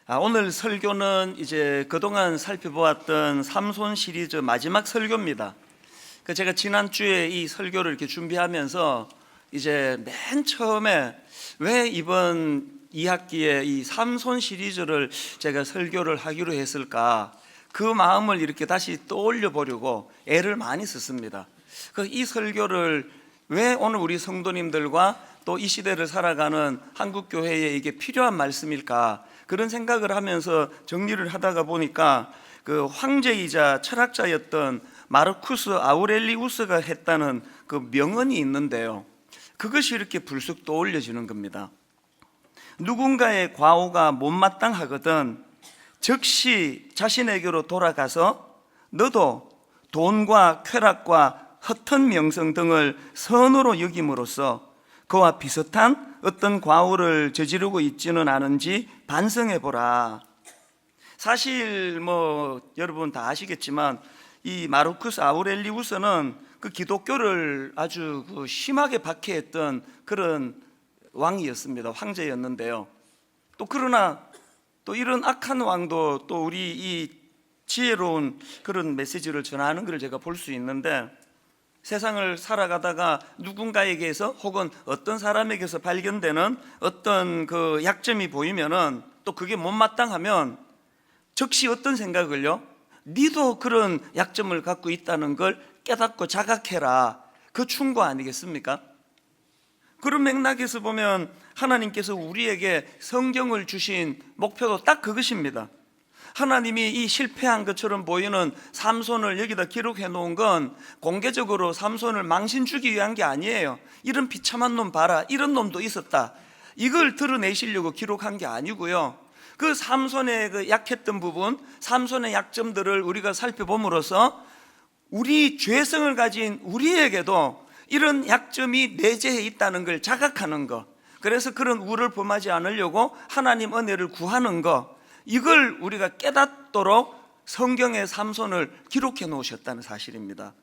오늘 설교는 이제 그동안 살펴보았던 삼손 시리즈 마지막 설교입니다. 제가 지난주에 이 설교를 이렇게 준비하면서 이제 맨 처음에 왜 이번 2학기에 이 삼손 시리즈를 제가 설교를 하기로 했을까, 그 마음을 이렇게 다시 떠올려 보려고 애를 많이 썼습니다. 이 설교를 왜 오늘 우리 성도님들과 또 이 시대를 살아가는 한국교회에 이게 필요한 말씀일까, 그런 생각을 하면서 정리를 하다가 보니까 그 황제이자 철학자였던 마르쿠스 아우렐리우스가 했다는 그 명언이 있는데요, 그것이 이렇게 불쑥 떠올려지는 겁니다. 누군가의 과오가 못마땅하거든 즉시 자신에게로 돌아가서 너도 돈과 쾌락과 헛된 명성 등을 선으로 여김으로써 그와 비슷한 어떤 과오를 저지르고 있지는 않은지 반성해보라. 사실 여러분 다 아시겠지만 이 마르쿠스 아우렐리우스는 그 기독교를 아주 심하게 박해했던 그런 왕이었습니다. 황제였는데요. 또 그러나 또 이런 악한 왕도 또 우리 이 지혜로운 그런 메시지를 전하는 걸 제가 볼 수 있는데, 세상을 살아가다가 누군가에게서 혹은 어떤 사람에게서 발견되는 어떤 그 약점이 보이면은, 또 그게 못마땅하면 즉시 어떤 생각을요? 니도 그런 약점을 갖고 있다는 걸 깨닫고 자각해라. 그 충고 아니겠습니까? 그런 맥락에서 보면 하나님께서 우리에게 성경을 주신 목표도 딱 그것입니다. 하나님이 이 실패한 것처럼 보이는 삼손을 여기다 기록해 놓은 건 공개적으로 삼손을 망신 주기 위한 게 아니에요. 이런 비참한 놈 봐라, 이런 놈도 있었다, 이걸 드러내시려고 기록한 게 아니고요, 그 삼손의 그 약했던 부분, 삼손의 약점들을 우리가 살펴봄으로써 우리 죄성을 가진 우리에게도 이런 약점이 내재해 있다는 걸 자각하는 것, 그래서 그런 우를 범하지 않으려고 하나님 은혜를 구하는 것, 이걸 우리가 깨닫도록 성경의 삼손을 기록해 놓으셨다는 사실입니다.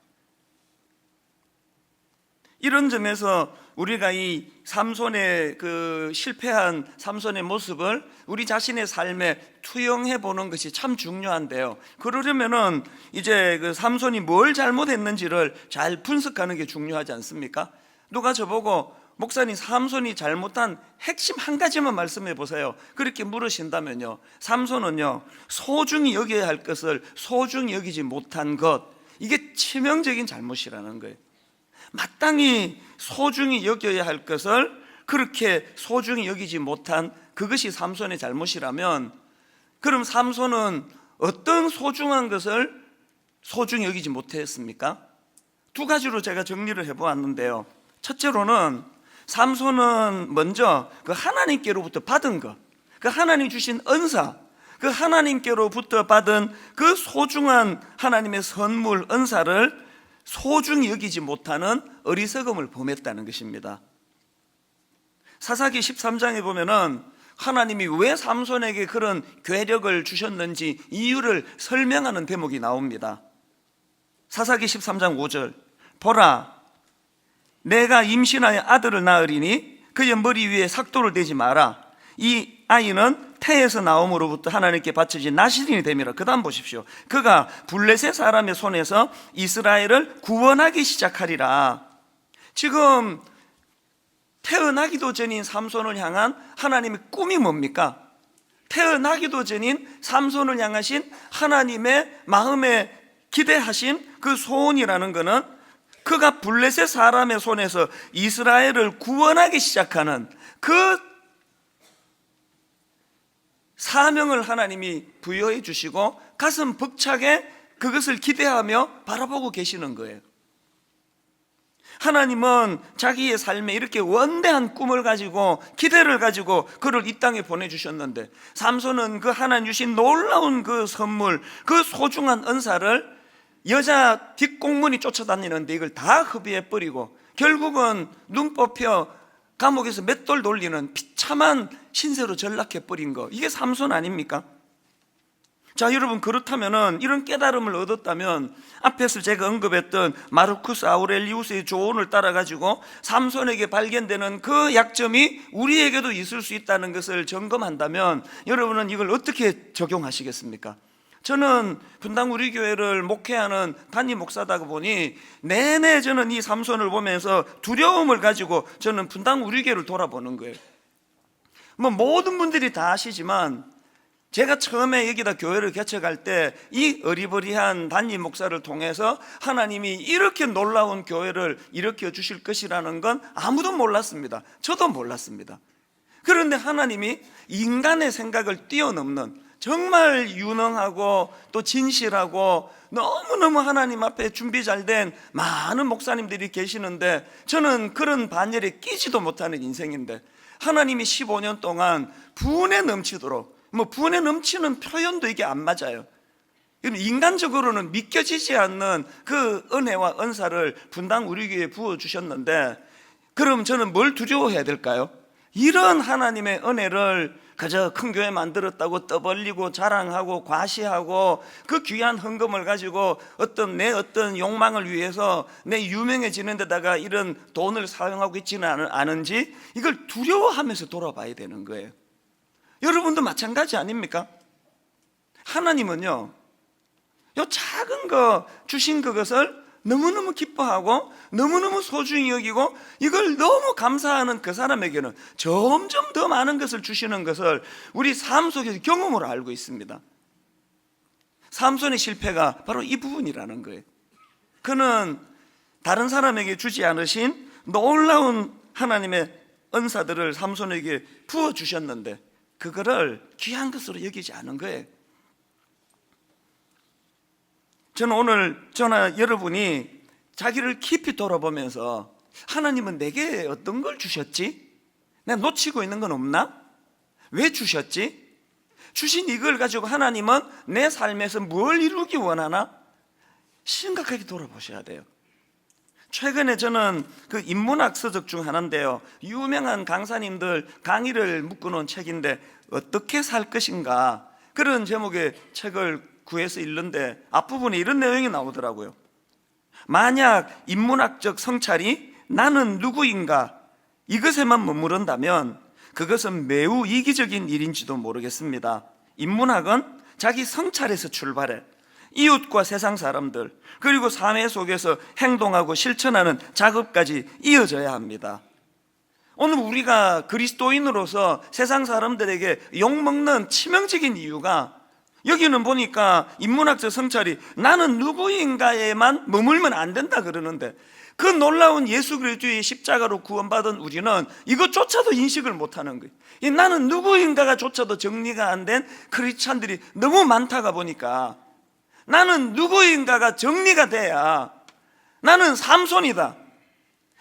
이런 점에서 우리가 이 삼손의 그 실패한 삼손의 모습을 우리 자신의 삶에 투영해 보는 것이 참 중요한데요, 그러려면은 이제 그 삼손이 뭘 잘못했는지를 잘 분석하는 게 중요하지 않습니까? 누가 저보고 목사님 삼손이 잘못한 핵심 한 가지만 말씀해 보세요, 그렇게 물으신다면요, 삼손은요 소중히 여겨야 할 것을 소중히 여기지 못한 것, 이게 치명적인 잘못이라는 거예요. 마땅히 소중히 여겨야 할 것을 그렇게 소중히 여기지 못한 그것이 삼손의 잘못이라면, 그럼 삼손은 어떤 소중한 것을 소중히 여기지 못했습니까? 두 가지로 제가 정리를 해보았는데요, 첫째로는 삼손은 먼저 그 하나님께로부터 받은 것, 그 하나님 주신 은사, 그 하나님께로부터 받은 그 소중한 하나님의 선물, 은사를 소중히 여기지 못하는 어리석음을 범했다는 것입니다. 사사기 13장에 보면은 하나님이 왜 삼손에게 그런 괴력을 주셨는지 이유를 설명하는 대목이 나옵니다. 사사기 13장 5절, 보라, 내가 임신하여 아들을 낳으리니 그의 머리 위에 삭도를 대지 마라. 이 아이는 태에서 나옴으로부터 하나님께 바쳐진 나시린이 됨이라. 그 다음 보십시오. 그가 블레셋 사람의 손에서 이스라엘을 구원하기 시작하리라. 지금 태어나기도 전인 삼손을 향한 하나님의 꿈이 뭡니까? 태어나기도 전인 삼손을 향하신 하나님의 마음에 기대하신 그 소원이라는 것은 그가 블레셋 사람의 손에서 이스라엘을 구원하기 시작하는 그 사명을 하나님이 부여해 주시고 가슴 벅차게 그것을 기대하며 바라보고 계시는 거예요. 하나님은 자기의 삶에 이렇게 원대한 꿈을 가지고 기대를 가지고 그를 이 땅에 보내주셨는데, 삼손은 그 하나님 주신 놀라운 그 선물, 그 소중한 은사를 여자 뒷공문이 쫓아다니는데 이걸 다 허비해버리고 결국은 눈 뽑혀 감옥에서 맷돌 돌리는 비참한 신세로 전락해버린 거, 이게 삼손 아닙니까? 자, 여러분, 그렇다면은 이런 깨달음을 얻었다면 앞에서 제가 언급했던 마르쿠스 아우렐리우스의 조언을 따라 가지고 삼손에게 발견되는 그 약점이 우리에게도 있을 수 있다는 것을 점검한다면 여러분은 이걸 어떻게 적용하시겠습니까? 저는 분당 우리 교회를 목회하는 담임 목사다 보니 내내 저는 이 삼손을 보면서 두려움을 가지고 저는 분당 우리 교회를 돌아보는 거예요. 뭐 모든 분들이 다 아시지만 제가 처음에 여기다 교회를 개척할 때 이 어리버리한 담임 목사를 통해서 하나님이 이렇게 놀라운 교회를 일으켜 주실 것이라는 건 아무도 몰랐습니다. 저도 몰랐습니다. 그런데 하나님이 인간의 생각을 뛰어넘는 정말 유능하고 또 진실하고 너무너무 하나님 앞에 준비 잘 된 많은 목사님들이 계시는데 저는 그런 반열에 끼지도 못하는 인생인데 하나님이 15년 동안 분에 넘치도록, 뭐 분에 넘치는 표현도 이게 안 맞아요. 인간적으로는 믿겨지지 않는 그 은혜와 은사를 분당 우리 교회에 부어주셨는데 그럼 저는 뭘 두려워해야 될까요? 이런 하나님의 은혜를 그저 큰 교회 만들었다고 떠벌리고 자랑하고 과시하고 그 귀한 헌금을 가지고 내 어떤 욕망을 위해서 내 유명해지는 데다가 이런 돈을 사용하고 있지는 않은지 이걸 두려워하면서 돌아봐야 되는 거예요. 여러분도 마찬가지 아닙니까? 하나님은요, 요 작은 거 주신 그것을 너무너무 기뻐하고 너무너무 소중히 여기고 이걸 너무 감사하는 그 사람에게는 점점 더 많은 것을 주시는 것을 우리 삶 속에서 경험으로 알고 있습니다. 삼손의 실패가 바로 이 부분이라는 거예요. 그는 다른 사람에게 주지 않으신 놀라운 하나님의 은사들을 삼손에게 부어주셨는데 그거를 귀한 것으로 여기지 않은 거예요. 저는 오늘 저나 여러분이 자기를 깊이 돌아보면서 하나님은 내게 어떤 걸 주셨지? 내가 놓치고 있는 건 없나? 왜 주셨지? 주신 이걸 가지고 하나님은 내 삶에서 뭘 이루기 원하나? 심각하게 돌아보셔야 돼요. 최근에 저는 그 인문학 서적 중 하나인데요, 유명한 강사님들 강의를 묶어놓은 책인데 어떻게 살 것인가, 그런 제목의 책을 구해서 읽는데 앞부분에 이런 내용이 나오더라고요. 만약 인문학적 성찰이 나는 누구인가 이것에만 머무른다면 그것은 매우 이기적인 일인지도 모르겠습니다. 인문학은 자기 성찰에서 출발해 이웃과 세상 사람들 그리고 사회 속에서 행동하고 실천하는 작업까지 이어져야 합니다. 오늘 우리가 그리스도인으로서 세상 사람들에게 욕먹는 치명적인 이유가 여기는 보니까 인문학적 성찰이 나는 누구인가에만 머물면 안 된다 그러는데 그 놀라운 예수 그리스도의 십자가로 구원받은 우리는 이것조차도 인식을 못하는 거예요. 이 나는 누구인가가 조차도 정리가 안 된 크리스찬들이 너무 많다가 보니까 나는 누구인가가 정리가 돼야 나는 삼손이다.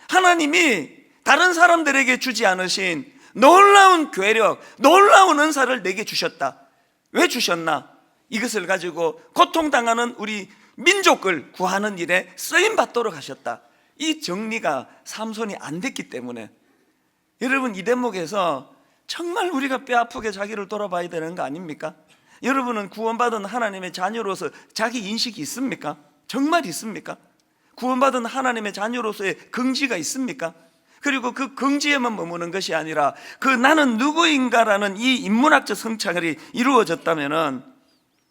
하나님이 다른 사람들에게 주지 않으신 놀라운 괴력, 놀라운 은사를 내게 주셨다. 왜 주셨나? 이것을 가지고 고통당하는 우리 민족을 구하는 일에 쓰임받도록 하셨다. 이 정리가 삼손이 안 됐기 때문에 여러분 이 대목에서 정말 우리가 뼈아프게 자기를 돌아봐야 되는 거 아닙니까? 여러분은 구원받은 하나님의 자녀로서 자기 인식이 있습니까? 정말 있습니까? 구원받은 하나님의 자녀로서의 긍지가 있습니까? 그리고 그 긍지에만 머무는 것이 아니라 그 나는 누구인가라는 이 인문학적 성찰이 이루어졌다면은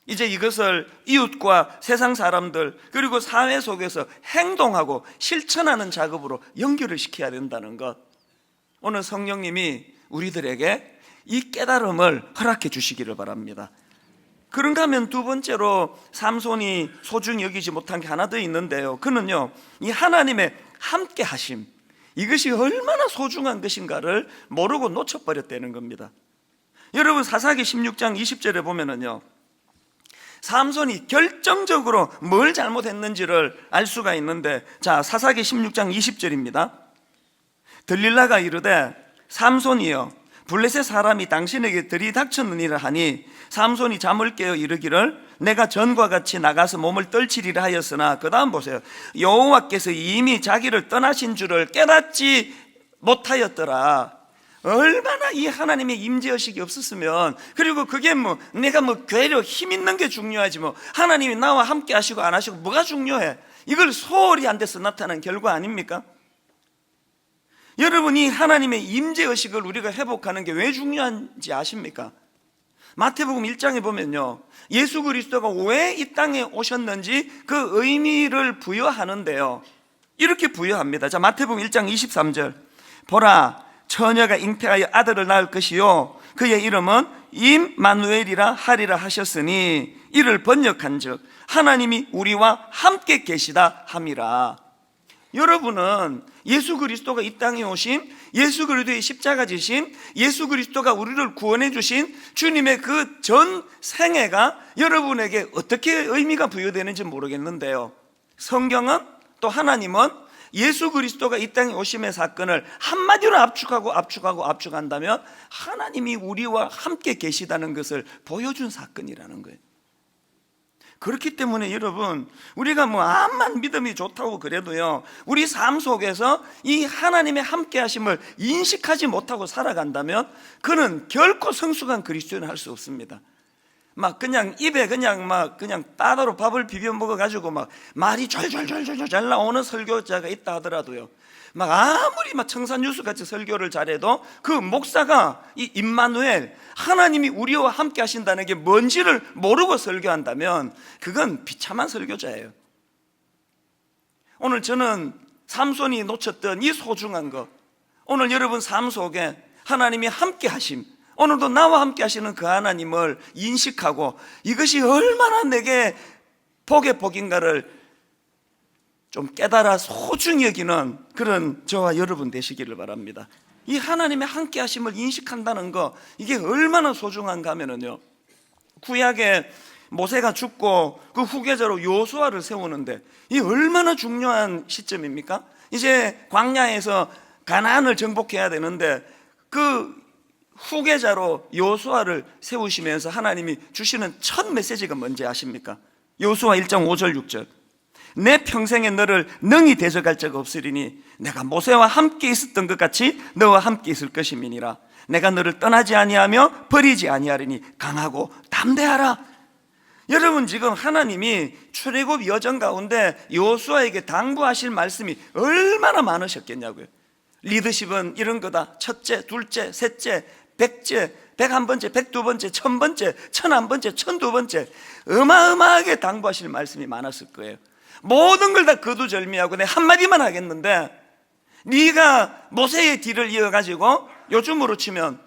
이제 이것을 이웃과 세상 사람들 그리고 사회 속에서 행동하고 실천하는 작업으로 연결을 시켜야 된다는 것, 오늘 성령님이 우리들에게 이 깨달음을 허락해 주시기를 바랍니다. 그런가 하면 두 번째로 삼손이 소중히 여기지 못한 게 하나 더 있는데요, 그는요 이 하나님의 함께 하심, 이것이 얼마나 소중한 것인가를 모르고 놓쳐버렸다는 겁니다. 여러분 사사기 16장 20절에 보면은요 삼손이 결정적으로 뭘 잘못했는지를 알 수가 있는데, 자 사사기 16장 20절입니다. 들릴라가 이르되 삼손이여 블레셋 사람이 당신에게 들이닥쳤느니라 하니 삼손이 잠을 깨어 이르기를 내가 전과 같이 나가서 몸을 떨치리라 하였으나, 그 다음 보세요. 여호와께서 이미 자기를 떠나신 줄을 깨닫지 못하였더라. 얼마나 이 하나님의 임재의식이 없었으면, 그리고 그게 내가 괴력 힘 있는 게 중요하지 하나님이 나와 함께 하시고 안 하시고 뭐가 중요해? 이걸 소홀히 안 돼서 나타난 결과 아닙니까? 여러분이 하나님의 임재의식을 우리가 회복하는 게 왜 중요한지 아십니까? 마태복음 1장에 보면요, 예수 그리스도가 왜 이 땅에 오셨는지 그 의미를 부여하는데요, 이렇게 부여합니다. 자, 마태복음 1장 23절. 보라, 처녀가 잉태하여 아들을 낳을 것이요 그의 이름은 임마누엘이라 하리라 하셨으니 이를 번역한즉 하나님이 우리와 함께 계시다 함이라. 여러분은 예수 그리스도가 이 땅에 오신, 예수 그리스도의 십자가 지신, 예수 그리스도가 우리를 구원해 주신 주님의 그 전 생애가 여러분에게 어떻게 의미가 부여되는지 모르겠는데요, 성경은, 또 하나님은 예수 그리스도가 이 땅에 오심의 사건을 한마디로 압축한다면 하나님이 우리와 함께 계시다는 것을 보여준 사건이라는 거예요. 그렇기 때문에 여러분, 우리가 암만 믿음이 좋다고 그래도요, 우리 삶 속에서 이 하나님의 함께 하심을 인식하지 못하고 살아간다면 그는 결코 성숙한 그리스도인을 할 수 없습니다. 그냥 입에 그냥 따로 밥을 비벼 먹어가지고 말이 잘 나오는 설교자가 있다 하더라도요, 아무리 청산유수 같이 설교를 잘해도 그 목사가 이 임마누엘, 하나님이 우리와 함께 하신다는 게 뭔지를 모르고 설교한다면 그건 비참한 설교자예요. 오늘 저는 삼손이 놓쳤던 이 소중한 것, 오늘 여러분 삶 속에 하나님이 함께 하심, 오늘도 나와 함께 하시는 그 하나님을 인식하고 이것이 얼마나 내게 복의 복인가를 좀 깨달아 소중히 여기는 그런 저와 여러분 되시기를 바랍니다. 이 하나님의 함께 하심을 인식한다는 거, 이게 얼마나 소중한가 하면은요, 구약에 모세가 죽고 그 후계자로 여호수아를 세우는데 이 얼마나 중요한 시점입니까? 이제 광야에서 가나안을 정복해야 되는데 그 후계자로 여호수아를 세우시면서 하나님이 주시는 첫 메시지가 뭔지 아십니까? 여호수아 1장 5절 6절. 내 평생에 너를 능히 대적할 적 없으리니 내가 모세와 함께 있었던 것 같이 너와 함께 있을 것임이니라. 내가 너를 떠나지 아니하며 버리지 아니하리니 강하고 담대하라. 여러분, 지금 하나님이 출애굽 여정 가운데 여호수아에게 당부하실 말씀이 얼마나 많으셨겠냐고요. 리더십은 이런 거다. 첫째, 둘째, 셋째, 백째, 101번째, 102번째, 1000번째, 1001번째, 1002번째, 어마어마하게 당부하실 말씀이 많았을 거예요. 모든 걸 다 거두절미하고 내 한마디만 하겠는데, 네가 모세의 뒤를 이어가지고 요즘으로 치면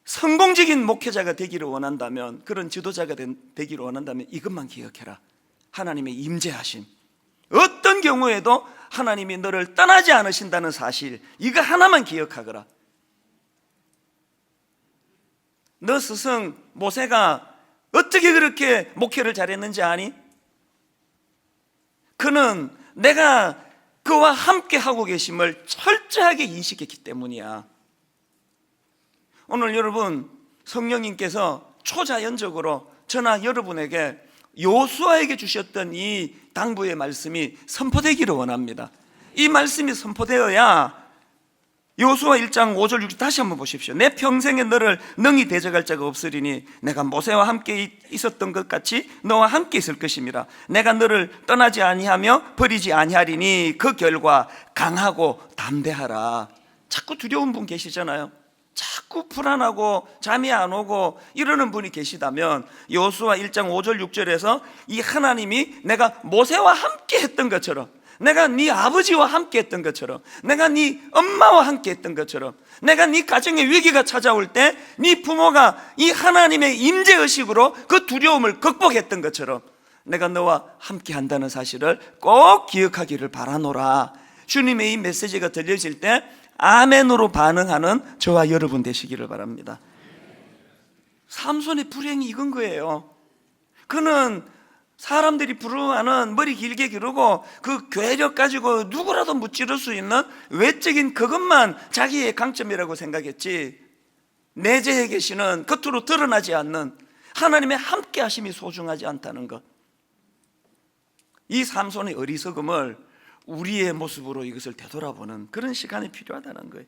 성공적인 목회자가 되기를 원한다면, 그런 지도자가 되기를 원한다면 이것만 기억해라. 하나님의 임재하심, 어떤 경우에도 하나님이 너를 떠나지 않으신다는 사실, 이거 하나만 기억하거라. 너 스승 모세가 어떻게 그렇게 목회를 잘했는지 아니? 그는 내가 그와 함께 하고 계심을 철저하게 인식했기 때문이야. 오늘 여러분, 성령님께서 초자연적으로 저나 여러분에게 여호수아에게 주셨던 이 당부의 말씀이 선포되기를 원합니다. 이 말씀이 선포되어야 여호수아 1장 5절 6절 다시 한번 보십시오. 내 평생에 너를 능히 대적할 자가 없으리니 내가 모세와 함께 있었던 것 같이 너와 함께 있을 것임이라. 내가 너를 떠나지 아니하며 버리지 아니하리니 그 결과 강하고 담대하라. 자꾸 두려운 분 계시잖아요. 자꾸 불안하고 잠이 안 오고 이러는 분이 계시다면 여호수아 1장 5절 6절에서 이 하나님이 내가 모세와 함께 했던 것처럼, 내가 네 아버지와 함께 했던 것처럼, 내가 네 엄마와 함께 했던 것처럼, 내가 네 가정에 위기가 찾아올 때 네 부모가 이 하나님의 임재의식으로 그 두려움을 극복했던 것처럼 내가 너와 함께 한다는 사실을 꼭 기억하기를 바라노라. 주님의 이 메시지가 들려질 때 아멘으로 반응하는 저와 여러분 되시기를 바랍니다. 삼손의 불행이 이건 거예요. 그는 사람들이 부러워하는 머리 길게 기르고 그 괴력 가지고 누구라도 무찌를 수 있는 외적인 그것만 자기의 강점이라고 생각했지, 내재해 계시는 겉으로 드러나지 않는 하나님의 함께 하심이 소중하지 않다는 것, 이 삼손의 어리석음을 우리의 모습으로 이것을 되돌아보는 그런 시간이 필요하다는 거예요.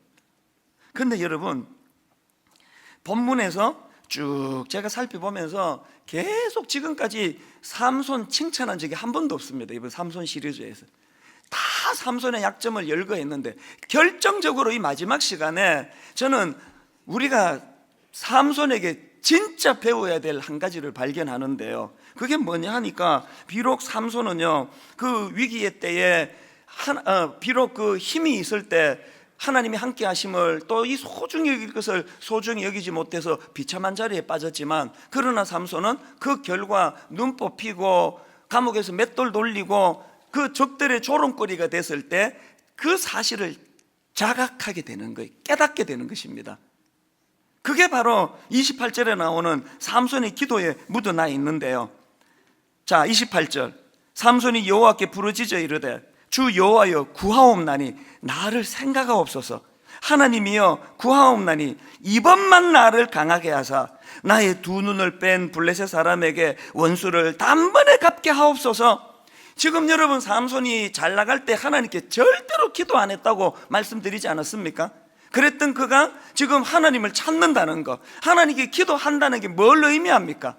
근데 여러분, 본문에서 쭉 제가 살펴보면서 계속 지금까지 삼손 칭찬한 적이 한 번도 없습니다. 이번 삼손 시리즈에서 다 삼손의 약점을 열거했는데, 결정적으로 이 마지막 시간에 저는 우리가 삼손에게 진짜 배워야 될 한 가지를 발견하는데요. 그게 뭐냐 하니까, 비록 삼손은요 그 위기의 때에 비록 그 힘이 있을 때 하나님이 함께 하심을, 또 이 소중히 여길 것을 소중히 여기지 못해서 비참한 자리에 빠졌지만, 그러나 삼손은 그 결과 눈 뽑히고 감옥에서 맷돌 돌리고 그 적들의 조롱거리가 됐을 때 그 사실을 자각하게 되는 거예요. 깨닫게 되는 것입니다. 그게 바로 28절에 나오는 삼손의 기도에 묻어나 있는데요. 자, 28절, 삼손이 여호와께 부르짖어 이르되 주 여호와여 구하옵나니 나를 생각하옵소서. 하나님이여 구하옵나니 이번만 나를 강하게 하사 나의 두 눈을 뺀 블레셋 사람에게 원수를 단번에 갚게 하옵소서. 지금 여러분, 삼손이 잘 나갈 때 하나님께 절대로 기도 안 했다고 말씀드리지 않았습니까? 그랬던 그가 지금 하나님을 찾는다는 것, 하나님께 기도한다는 게 뭘 의미합니까?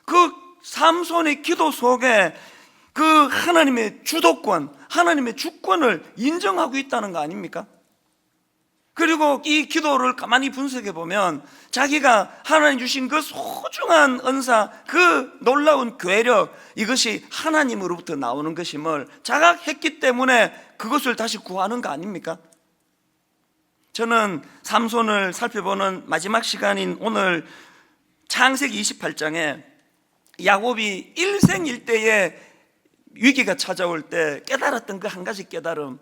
그 삼손의 기도 속에 그 하나님의 주도권, 하나님의 주권을 인정하고 있다는 거 아닙니까? 그리고 이 기도를 가만히 분석해 보면 자기가 하나님 주신 그 소중한 은사, 그 놀라운 괴력, 이것이 하나님으로부터 나오는 것임을 자각했기 때문에 그것을 다시 구하는 거 아닙니까? 저는 삼손을 살펴보는 마지막 시간인 오늘 창세기 28장에 야곱이 일생일대에 위기가 찾아올 때 깨달았던 그 한 가지 깨달음,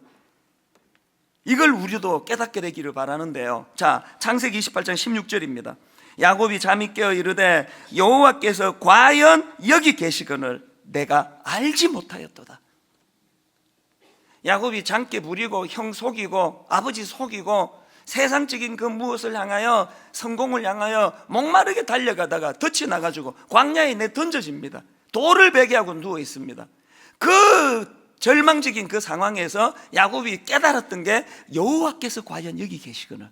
이걸 우리도 깨닫게 되기를 바라는데요. 자, 창세기 28장 16절입니다. 야곱이 잠이 깨어 이르되 여호와께서 과연 여기 계시거늘 내가 알지 못하였도다. 야곱이 장께 부리고 형 속이고 아버지 속이고 세상적인 그 무엇을 향하여, 성공을 향하여 목마르게 달려가다가 덫이 나가지고 광야에 내 던져집니다. 돌을 베게 하고 누워 있습니다. 그 절망적인 그 상황에서 야곱이 깨달았던 게 여호와께서 과연 여기 계시거늘.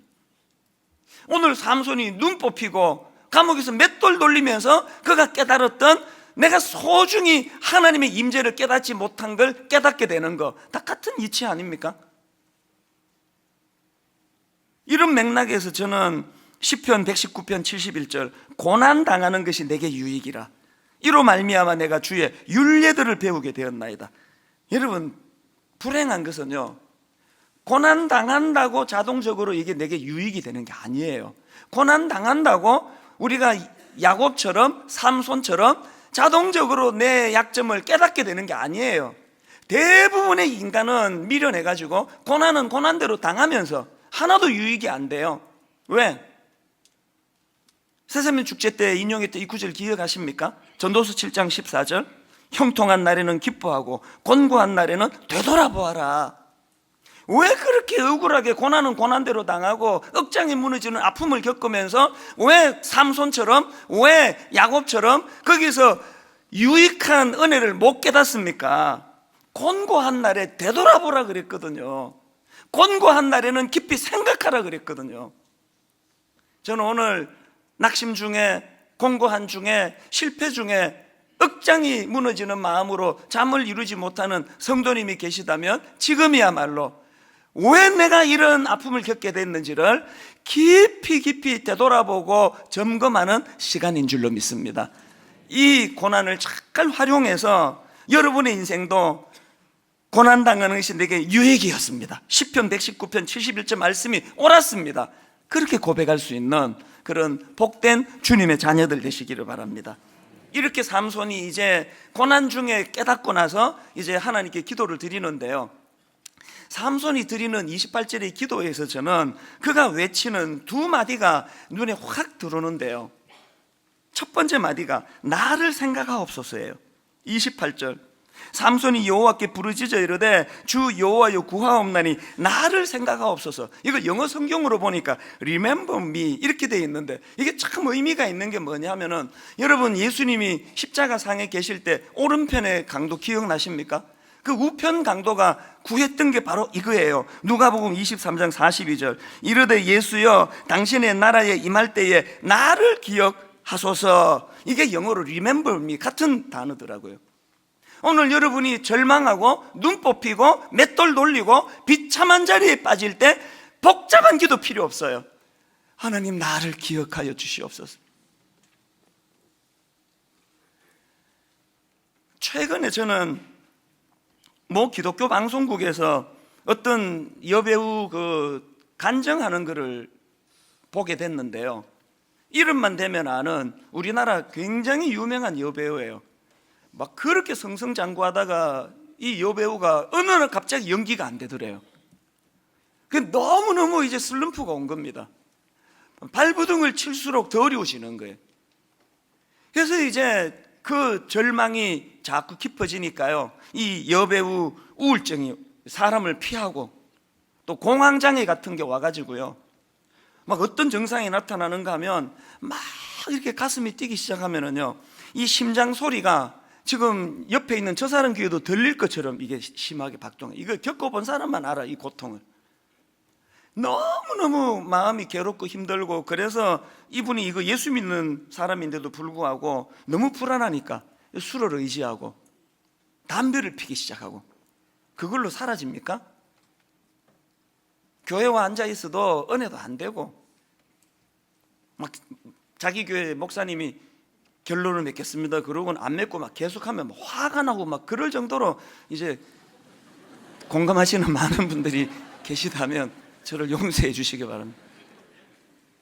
오늘 삼손이 눈 뽑히고 감옥에서 맷돌 돌리면서 그가 깨달았던, 내가 소중히 하나님의 임재를 깨닫지 못한 걸 깨닫게 되는 거, 다 같은 이치 아닙니까? 이런 맥락에서 저는 시편 119편 71절, 고난당하는 것이 내게 유익이라 이로 말미암아 내가 주의 율례들을 배우게 되었나이다. 여러분, 불행한 것은요, 고난당한다고 자동적으로 이게 내게 유익이 되는 게 아니에요. 고난당한다고 우리가 야곱처럼 삼손처럼 자동적으로 내 약점을 깨닫게 되는 게 아니에요. 대부분의 인간은 미련해가지고 고난은 고난대로 당하면서 하나도 유익이 안 돼요. 왜? 새세민 축제 때 인용했던 이 구절 기억하십니까? 전도서 7장 14절, 형통한 날에는 기뻐하고 곤고한 날에는 되돌아보아라. 왜 그렇게 억울하게 고난은 고난대로 당하고 억장이 무너지는 아픔을 겪으면서 왜 삼손처럼, 왜 야곱처럼 거기서 유익한 은혜를 못 깨닫습니까? 곤고한 날에 되돌아보라 그랬거든요. 곤고한 날에는 깊이 생각하라 그랬거든요. 저는 오늘 낙심 중에, 공고한 중에, 실패 중에 억장이 무너지는 마음으로 잠을 이루지 못하는 성도님이 계시다면 지금이야말로 왜 내가 이런 아픔을 겪게 됐는지를 깊이 되돌아보고 점검하는 시간인 줄로 믿습니다. 이 고난을 잘 활용해서 여러분의 인생도 고난당하는 것이 내게 유익이었습니다. 시편 119편 71절 말씀이 옳았습니다. 그렇게 고백할 수 있는 그런 복된 주님의 자녀들 되시기를 바랍니다. 이렇게 삼손이 이제 고난 중에 깨닫고 나서 이제 하나님께 기도를 드리는데요, 삼손이 드리는 28절의 기도에서 저는 그가 외치는 두 마디가 눈에 확 들어오는데요. 첫 번째 마디가 나를 생각하옵소서예요. 28절, 삼손이 여호와께 부르짖어 이르되 주 여호와여 구하옵나니 나를 생각하옵소서. 이걸 영어 성경으로 보니까 remember me 이렇게 되어 있는데, 이게 참 의미가 있는 게 뭐냐면은, 여러분 예수님이 십자가 상에 계실 때 오른편의 강도 기억나십니까? 그 우편 강도가 구했던 게 바로 이거예요. 누가복음 23장 42절, 이르되 예수여 당신의 나라에 임할 때에 나를 기억하소서. 이게 영어로 remember me 같은 단어더라고요. 오늘 여러분이 절망하고 눈 뽑히고 맷돌 돌리고 비참한 자리에 빠질 때 복잡한 기도 필요 없어요. 하나님 나를 기억하여 주시옵소서. 최근에 저는 뭐 기독교 방송국에서 어떤 여배우 간증하는 것을 보게 됐는데요, 이름만 대면 아는 우리나라 굉장히 유명한 여배우예요. 막 그렇게 승승장구하다가 이 여배우가 어느 날 갑자기 연기가 안 되더래요. 너무너무 이제 슬럼프가 온 겁니다. 발부둥을 칠수록 더 어려우시는 거예요. 그래서 이제 그 절망이 자꾸 깊어지니까요, 이 여배우 우울증이 사람을 피하고 또 공황장애 같은 게 와가지고요, 막 어떤 증상이 나타나는가 하면 막 이렇게 가슴이 뛰기 시작하면은요, 이 심장 소리가 지금 옆에 있는 저 사람 귀에도 들릴 것처럼 이게 심하게 박동해. 이거 겪어본 사람만 알아, 이 고통을. 너무너무 마음이 괴롭고 힘들고, 그래서 이분이 이거 예수 믿는 사람인데도 불구하고 너무 불안하니까 술을 의지하고 담배를 피기 시작하고, 그걸로 사라집니까? 교회와 앉아 있어도 은혜도 안 되고, 막 자기 교회 목사님이 결론을 맺겠습니다 그러고는 안 맺고 막 계속하면 막 화가 나고 막 그럴 정도로 이제 공감하시는 많은 분들이 계시다면 저를 용서해 주시기 바랍니다.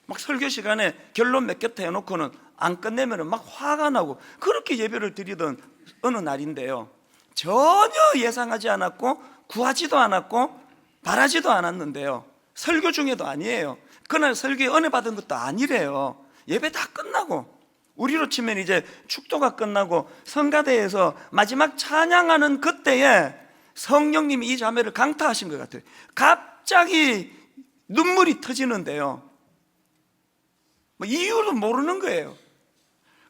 막 설교 시간에 결론 맺겠다 해놓고는 안 끝내면 막 화가 나고 그렇게 예배를 드리던 어느 날인데요, 전혀 예상하지 않았고 구하지도 않았고 바라지도 않았는데요, 설교 중에도 아니에요. 그날 설교에 은혜 받은 것도 아니래요. 예배 다 끝나고, 우리로 치면 이제 축도가 끝나고 성가대에서 마지막 찬양하는 그때에 성령님이 이 자매를 강타하신 것 같아요. 갑자기 눈물이 터지는데요, 뭐 이유도 모르는 거예요.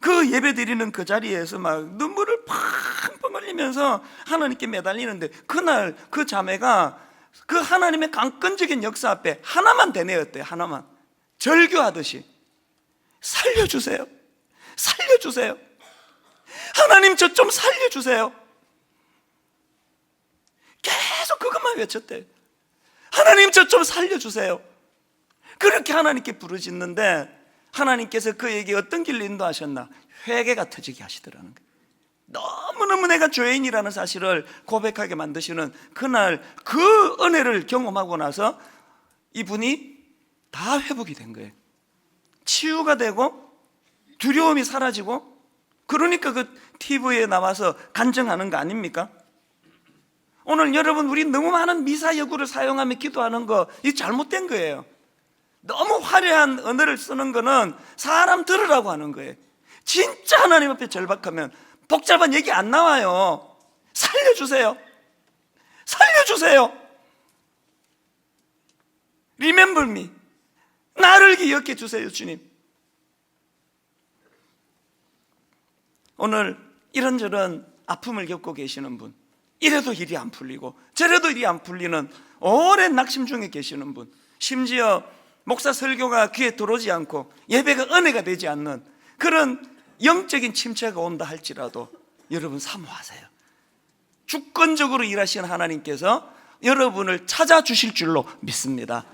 그 예배 드리는 그 자리에서 막 눈물을 팡팡 흘리면서 하나님께 매달리는데, 그날 그 자매가 그 하나님의 강권적인 역사 앞에 하나만 되뇌었대요. 하나만. 절규하듯이 살려주세요, 살려주세요, 하나님 저 좀 살려주세요. 계속 그것만 외쳤대요. 하나님 저 좀 살려주세요. 그렇게 하나님께 부르짖는데 하나님께서 그에게 어떤 길로 인도하셨나? 회개가 터지게 하시더라는 거예요. 너무너무 내가 죄인이라는 사실을 고백하게 만드시는 그날 그 은혜를 경험하고 나서 이분이 다 회복이 된 거예요. 치유가 되고 두려움이 사라지고, 그러니까 그 TV에 나와서 간증하는 거 아닙니까? 오늘 여러분, 우리 너무 많은 미사여구를 사용하며 기도하는 거, 이 잘못된 거예요. 너무 화려한 언어를 쓰는 거는 사람 들으라고 하는 거예요. 진짜 하나님 앞에 절박하면 복잡한 얘기 안 나와요. 살려주세요, 살려주세요, Remember me, 나를 기억해 주세요 주님. 오늘 이런저런 아픔을 겪고 계시는 분, 이래도 일이 안 풀리고 저래도 일이 안 풀리는 오랜 낙심 중에 계시는 분, 심지어 목사 설교가 귀에 들어오지 않고 예배가 은혜가 되지 않는 그런 영적인 침체가 온다 할지라도 여러분 사모하세요. 주권적으로 일하시는 하나님께서 여러분을 찾아주실 줄로 믿습니다.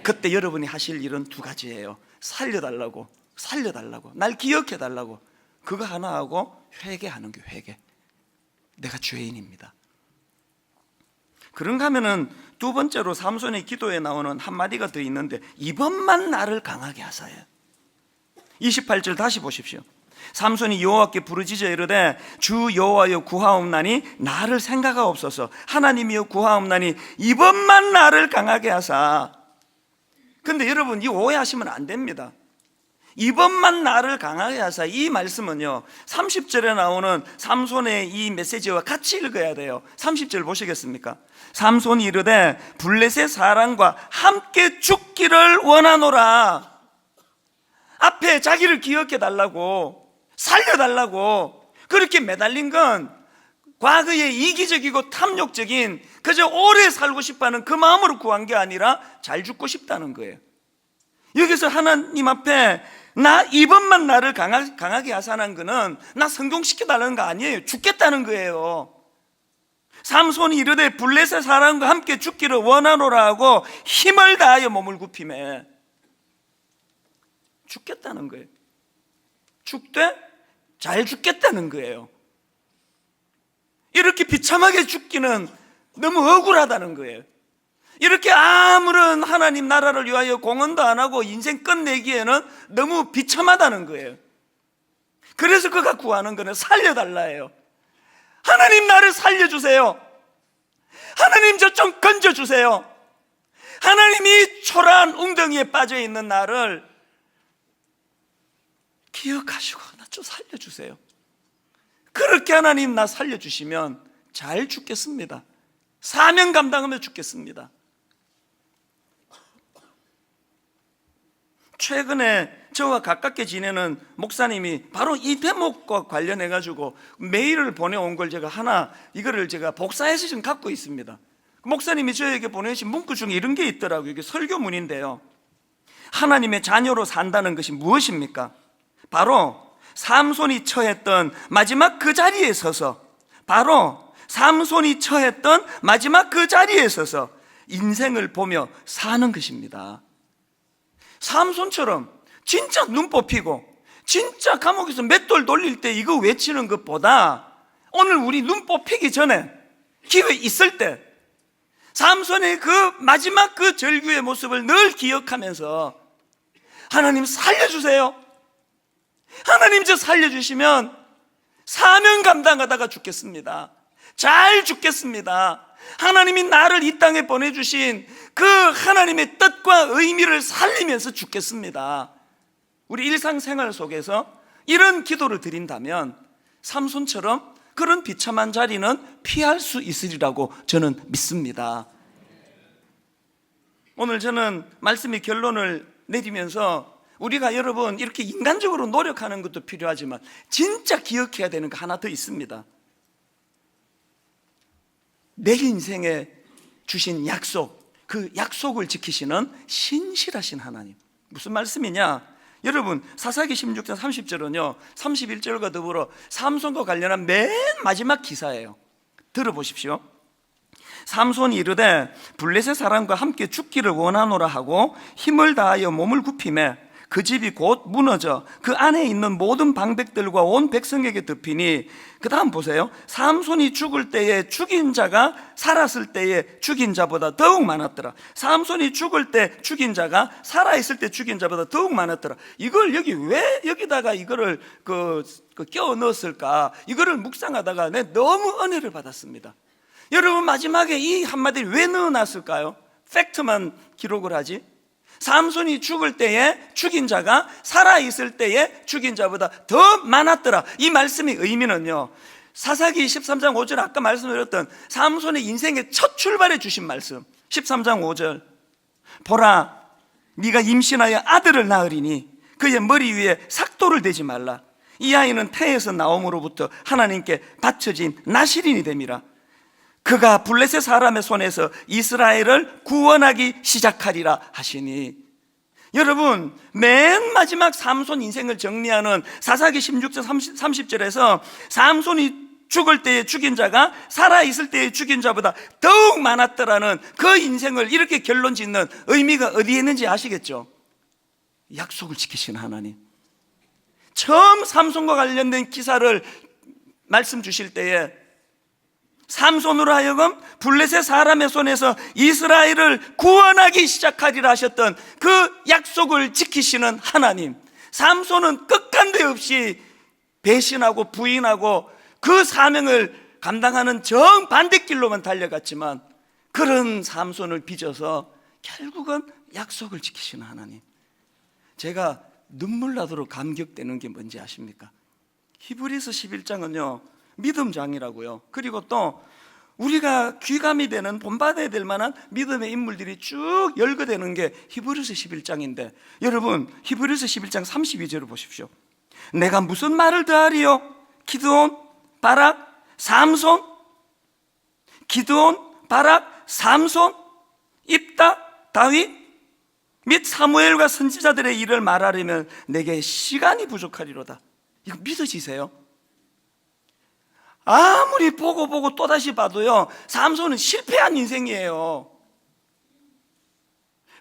그때 여러분이 하실 일은 두 가지예요. 살려달라고, 살려달라고, 날 기억해달라고, 그거 하나 하고 회개하는 게 회개. 내가 죄인입니다. 그런가 하면은 두 번째로 삼손의 기도에 나오는 한마디가 더 있는데, 이번만 나를 강하게 하사요. 28절 다시 보십시오. 삼손이 여호와께 부르짖어 이르되 주 여호와여 구하옵나니 나를 생각하옵소서. 하나님이여 구하옵나니 이번만 나를 강하게 하사. 근데 여러분, 이 오해하시면 안 됩니다. 이번만 나를 강하게 하사, 이 말씀은요 30절에 나오는 삼손의 이 메시지와 같이 읽어야 돼요. 30절 보시겠습니까? 삼손이 이르되 블레셋 사람과 함께 죽기를 원하노라. 앞에 자기를 기억해 달라고, 살려달라고 그렇게 매달린 건 과거에 이기적이고 탐욕적인 그저 오래 살고 싶어하는 그 마음으로 구한 게 아니라 잘 죽고 싶다는 거예요. 여기서 하나님 앞에 나 이번만 나를 강하게 하사는 거는 나 성공시켜달라는 거 아니에요. 죽겠다는 거예요. 삼손이 이르되 블레셋 사람과 함께 죽기를 원하노라 하고 힘을 다하여 몸을 굽히매 죽겠다는 거예요. 죽되 잘 죽겠다는 거예요. 이렇게 비참하게 죽기는 너무 억울하다는 거예요. 이렇게 아무런 하나님 나라를 위하여 공헌도 안 하고 인생 끝내기에는 너무 비참하다는 거예요. 그래서 그가 구하는 거는 살려달라예요. 하나님 나를 살려주세요. 하나님 저 좀 건져주세요. 하나님이 초라한 웅덩이에 빠져있는 나를 기억하시고 나 좀 살려주세요. 그렇게 하나님 나 살려주시면 잘 죽겠습니다. 사명 감당하며 죽겠습니다. 최근에 저와 가깝게 지내는 목사님이 바로 이 대목과 관련해 가지고 메일을 보내온 걸 제가 이거를 제가 복사해서 지금 갖고 있습니다. 목사님이 저에게 보내신 문구 중에 이런 게 있더라고요. 이게 설교문인데요. 하나님의 자녀로 산다는 것이 무엇입니까? 바로 삼손이 처했던 마지막 그 자리에 서서, 바로 삼손이 처했던 마지막 그 자리에 서서 인생을 보며 사는 것입니다. 삼손처럼 진짜 눈 뽑히고 진짜 감옥에서 맷돌 돌릴 때 이거 외치는 것보다 오늘 우리 눈 뽑히기 전에 기회 있을 때 삼손의 그 마지막 그 절규의 모습을 늘 기억하면서 하나님 살려주세요. 하나님 저 살려주시면 사명 감당하다가 죽겠습니다. 잘 죽겠습니다. 하나님이 나를 이 땅에 보내주신 그 하나님의 뜻과 의미를 살리면서 죽겠습니다. 우리 일상생활 속에서 이런 기도를 드린다면 삼손처럼 그런 비참한 자리는 피할 수 있으리라고 저는 믿습니다. 오늘 저는 말씀의 결론을 내리면서 우리가 여러분 이렇게 인간적으로 노력하는 것도 필요하지만 진짜 기억해야 되는 거 하나 더 있습니다. 내 인생에 주신 약속, 그 약속을 지키시는 신실하신 하나님. 무슨 말씀이냐? 여러분 사사기 16장 30절은요 31절과 더불어 삼손과 관련한 맨 마지막 기사예요. 들어보십시오. 삼손이 이르되 블레셋 사람과 함께 죽기를 원하노라 하고 힘을 다하여 몸을 굽히매 그 집이 곧 무너져 그 안에 있는 모든 방백들과 온 백성에게 덮이니, 그 다음 보세요. 삼손이 죽을 때에 죽인 자가 살았을 때에 죽인 자보다 더욱 많았더라. 삼손이 죽을 때 죽인 자가 살아있을 때 죽인 자보다 더욱 많았더라. 이걸 왜 여기다가 이거를 끼워 넣었을까? 이거를 묵상하다가 내 너무 은혜를 받았습니다. 여러분 마지막에 이 한마디를 왜 넣어놨을까요? 팩트만 기록을 하지. 삼손이 죽을 때에 죽인 자가 살아있을 때에 죽인 자보다 더 많았더라. 이 말씀의 의미는요 사사기 13장 5절 아까 말씀드렸던 삼손의 인생의 첫 출발에 주신 말씀 13장 5절 보라 네가 임신하여 아들을 낳으리니 그의 머리 위에 삭도를 대지 말라. 이 아이는 태에서 나옴으로부터 하나님께 바쳐진 나실인이 됨이라. 그가 블레셋 사람의 손에서 이스라엘을 구원하기 시작하리라 하시니. 여러분 맨 마지막 삼손 인생을 정리하는 사사기 16장 30절에서 삼손이 죽을 때에 죽인 자가 살아있을 때에 죽인 자보다 더욱 많았더라는 그 인생을 이렇게 결론 짓는 의미가 어디에 있는지 아시겠죠? 약속을 지키신 하나님. 처음 삼손과 관련된 기사를 말씀 주실 때에 삼손으로 하여금 블레셋 사람의 손에서 이스라엘을 구원하기 시작하리라 하셨던 그 약속을 지키시는 하나님. 삼손은 끝간데 없이 배신하고 부인하고 그 사명을 감당하는 정반대길로만 달려갔지만 그런 삼손을 빚어서 결국은 약속을 지키시는 하나님. 제가 눈물 나도록 감격되는 게 뭔지 아십니까? 히브리서 11장은요 믿음장이라고요. 그리고 또 우리가 귀감이 되는 본받아야 될 만한 믿음의 인물들이 쭉 열거되는 게 히브리서 11장인데 여러분 히브리서 11장 32절을 보십시오. 내가 무슨 말을 더하리요? 기드온, 바락, 삼손, 기드온, 바락, 삼손, 입다, 다윗 및 사무엘과 선지자들의 일을 말하려면 내게 시간이 부족하리로다. 이거 믿어지세요? 아무리 보고 또다시 봐도요, 삼손은 실패한 인생이에요.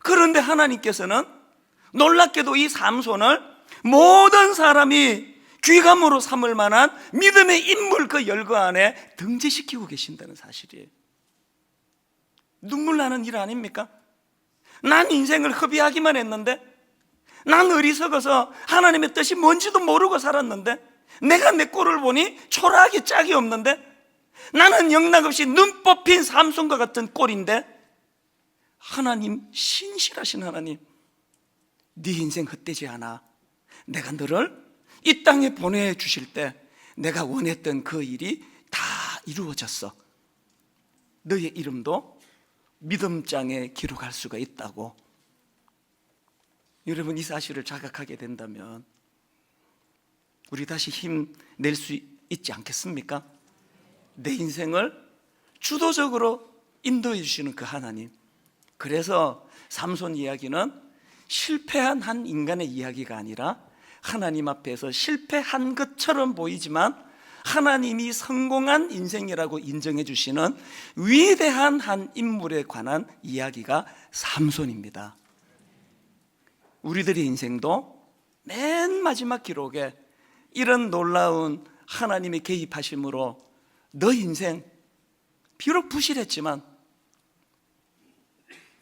그런데 하나님께서는 놀랍게도 이 삼손을 모든 사람이 귀감으로 삼을 만한 믿음의 인물 그 열거 안에 등재시키고 계신다는 사실이에요. 눈물 나는 일 아닙니까? 난 인생을 허비하기만 했는데, 난 어리석어서 하나님의 뜻이 뭔지도 모르고 살았는데, 내가 내 꼴을 보니 초라하기 짝이 없는데, 나는 영락없이 눈 뽑힌 삼손과 같은 꼴인데, 하나님, 신실하신 하나님, 네 인생 헛되지 않아. 내가 너를 이 땅에 보내주실 때 내가 원했던 그 일이 다 이루어졌어. 너의 이름도 믿음장에 기록할 수가 있다고. 여러분, 이 사실을 자각하게 된다면 우리 다시 힘낼 수 있지 않겠습니까? 내 인생을 주도적으로 인도해 주시는 그 하나님. 그래서 삼손 이야기는 실패한 한 인간의 이야기가 아니라 하나님 앞에서 실패한 것처럼 보이지만 하나님이 성공한 인생이라고 인정해 주시는 위대한 한 인물에 관한 이야기가 삼손입니다. 우리들의 인생도 맨 마지막 기록에 이런 놀라운 하나님의 개입하심으로 너 인생 비록 부실했지만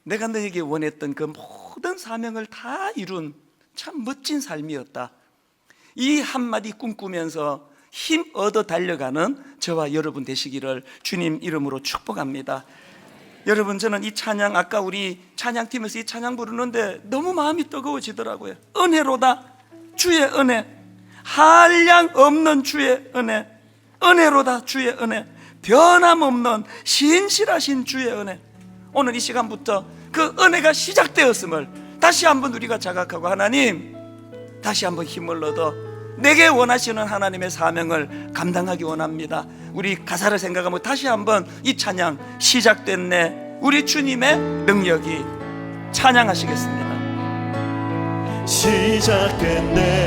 내가 너에게 원했던 그 모든 사명을 다 이룬 참 멋진 삶이었다. 이 한마디 꿈꾸면서 힘 얻어 달려가는 저와 여러분 되시기를 주님 이름으로 축복합니다. 여러분, 저는 이 찬양, 아까 우리 찬양팀에서 이 찬양 부르는데 너무 마음이 뜨거워지더라고요. 은혜로다 주의 은혜, 한량 없는 주의 은혜, 은혜로다 주의 은혜, 변함없는 신실하신 주의 은혜. 오늘 이 시간부터 그 은혜가 시작되었음을 다시 한번 우리가 자각하고, 하나님, 다시 한번 힘을 얻어 내게 원하시는 하나님의 사명을 감당하기 원합니다. 우리 가사를 생각하면 다시 한번 이 찬양, 시작됐네 우리 주님의 능력이, 찬양하시겠습니다. 시작됐네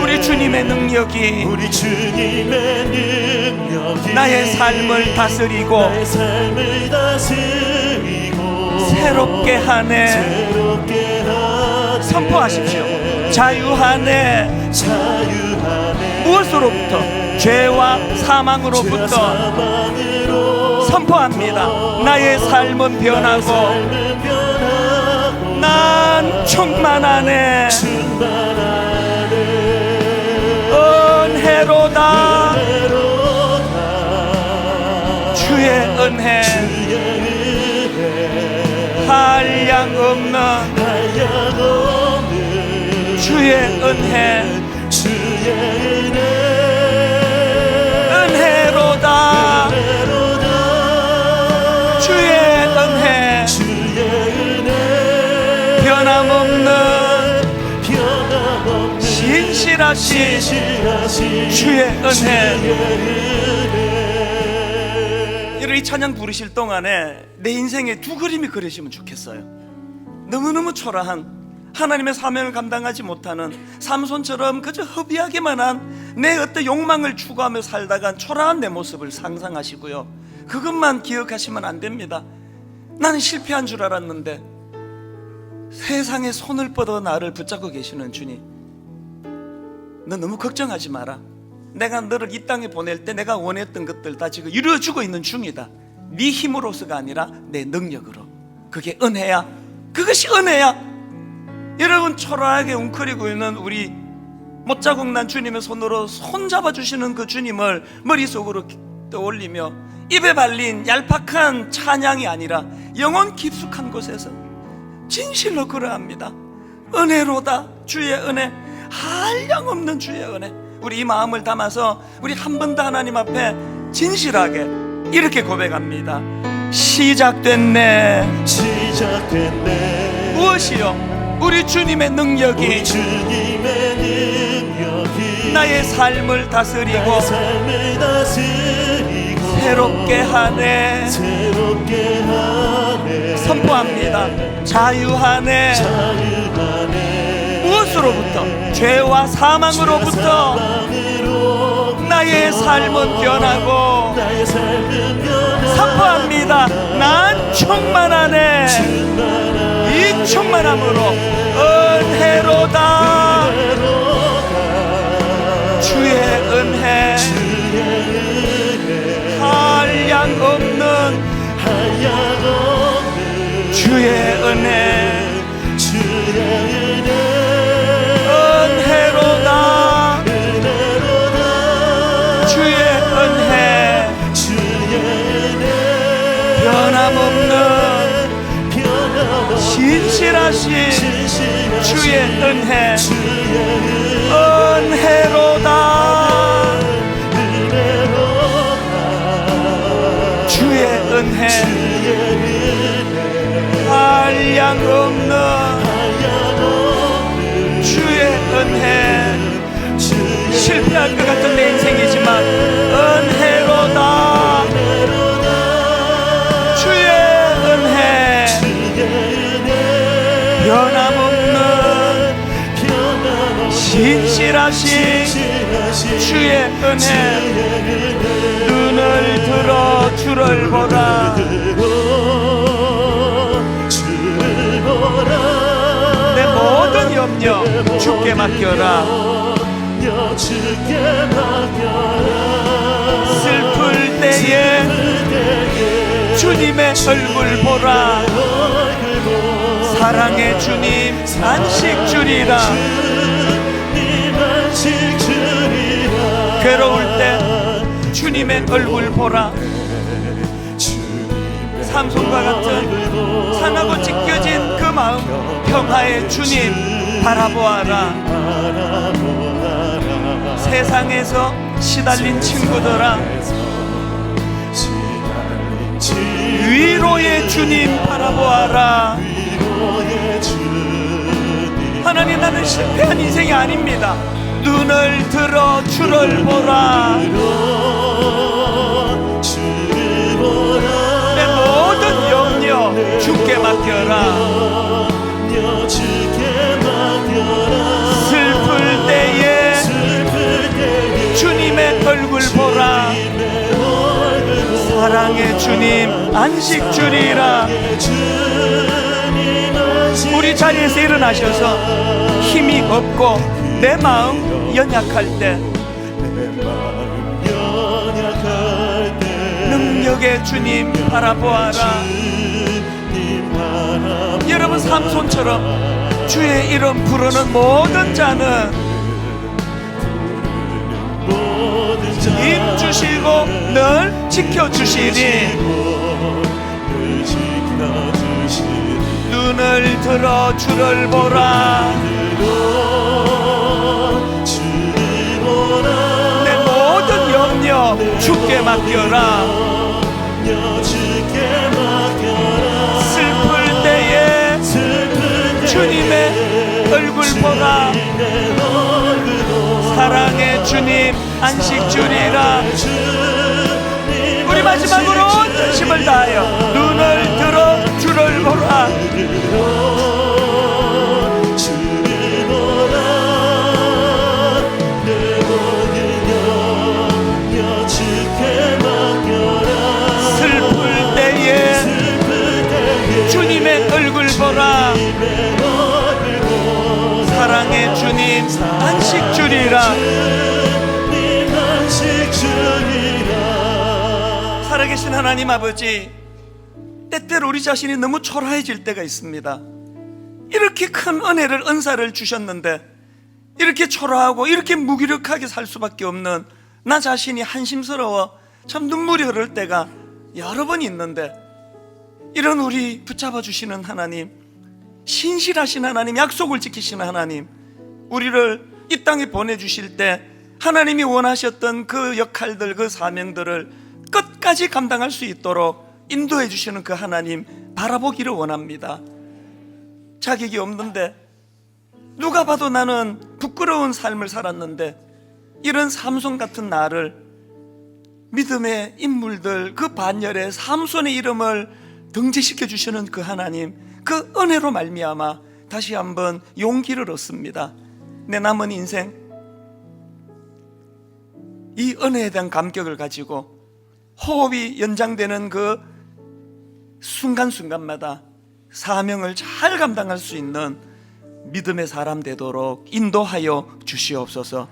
우리 주님의 능력이, 우리 주님의 능력이 나의 삶을 다스리고 새롭게 하네. 선포하십시오. 자유하네. 무엇으로부터? 죄와 사망으로부터 선포합니다. 나의 삶은 변하고 난 충만하네. 은혜로다 주의 은혜, 한량 없는 주의 은혜, 은혜로다 주의 은혜, 변함없는 신실하신 주의 은혜. 여러분, 이 찬양 부르실 동안에 내 인생에 두 그림이 그려지면 좋겠어요. 너무너무 초라한, 하나님의 사명을 감당하지 못하는 삼손처럼 그저 허비하기만 한 내 어떤 욕망을 추구하며 살다간 초라한 내 모습을 상상하시고요, 그것만 기억하시면 안 됩니다. 나는 실패한 줄 알았는데 세상에 손을 뻗어 나를 붙잡고 계시는 주님, 너 너무 걱정하지 마라. 내가 너를 이 땅에 보낼 때 내가 원했던 것들 다 지금 이루어주고 있는 중이다. 네 힘으로서가 아니라 내 능력으로. 그게 은혜야. 그것이 은혜야. 여러분, 초라하게 웅크리고 있는 우리 못자국 난 주님의 손으로 손잡아 주시는 그 주님을 머릿속으로 떠올리며 입에 발린 얄팍한 찬양이 아니라 영혼 깊숙한 곳에서 진실로 그러합니다. 은혜로다 주의 은혜, 한량없는 주의 은혜. 우리 이 마음을 담아서 우리 한 번 더 하나님 앞에 진실하게 이렇게 고백합니다. 시작됐네. 무엇이요? 우리 주님의 능력이 나의 삶을 다스리고 나의 삶을 다스리고 새롭게 하네. 새롭게 하네. 선포합니다. 자유하네. 자유하네. 무엇으로부터? 죄와 사망으로부터 나의 삶은 변하고 나의 삶은 변하고 선포합니다. 난 충만하네. 이 충만함으로 은혜로다. 주의 은혜 한량 없는 주의 은혜 은혜로다. 주의 은혜 변함없는 진실하신 주의 은혜 은혜로다. 주의 은혜 한량 없는 주의 은혜 실패할 것 같은 내 인생이지만 은혜로다. 주의 은혜 변함없는 진실하신 주의 은혜 눈을 들어 주를 보라. 내 모든 염려 주께 맡겨라. 슬플 때에 주님의 얼굴 보라. 사랑의 주님 안식 주리라. 괴로울 때 주님의 얼굴 보라. 삼손과 같은 상하고 찢겨진 그 마음 평화의 주님 바라보아라. 세상에서 시달린 친구들아 위로의 주님 바라보아라. 하나님, 나는 실패한 인생이 아닙니다. 눈을 들어 주를 보라. 내 모든 염려 주께 맡겨라. 슬플 때에 주님의 얼굴 보라. 사랑의 주님 안식 주리라. 우리 자리에서 일어나셔서 힘이 없고 내 마음 연약할 때 능력의 주님 바라보아라. 여러분, 삼손처럼 주의 이름 부르는 모든 자는 힘 주시고 늘 지켜주시니 눈을 들어 주를 보라. 내 모든 염려 주께 맡겨라. 슬플 때에 주님의 얼굴 보라. 사랑의 주님 안식 주리라. 우리 마지막으로 온 전심을 다하여 눈을 들어 주를 보라. 슬플 때에 주님의 얼굴 보라. 사랑의 주님 안식 주리라. 살아계신 하나님 아버지, 때때로 우리 자신이 너무 초라해질 때가 있습니다. 이렇게 큰 은혜를, 은사를 주셨는데 이렇게 초라하고 이렇게 무기력하게 살 수밖에 없는 나 자신이 한심스러워 참 눈물이 흐를 때가 여러 번 있는데, 이런 우리 붙잡아 주시는 하나님, 신실하신 하나님, 약속을 지키시는 하나님, 우리를 이 땅에 보내주실 때 하나님이 원하셨던 그 역할들, 그 사명들을 끝까지 감당할 수 있도록 인도해 주시는 그 하나님 바라보기를 원합니다. 자격이 없는데, 누가 봐도 나는 부끄러운 삶을 살았는데 이런 삼손 같은 나를, 믿음의 인물들 그 반열에 삼손의 이름을 등재시켜 주시는 그 하나님, 그 은혜로 말미암아 다시 한번 용기를 얻습니다. 내 남은 인생 이 은혜에 대한 감격을 가지고 호흡이 연장되는 그 순간순간마다 사명을 잘 감당할 수 있는 믿음의 사람 되도록 인도하여 주시옵소서.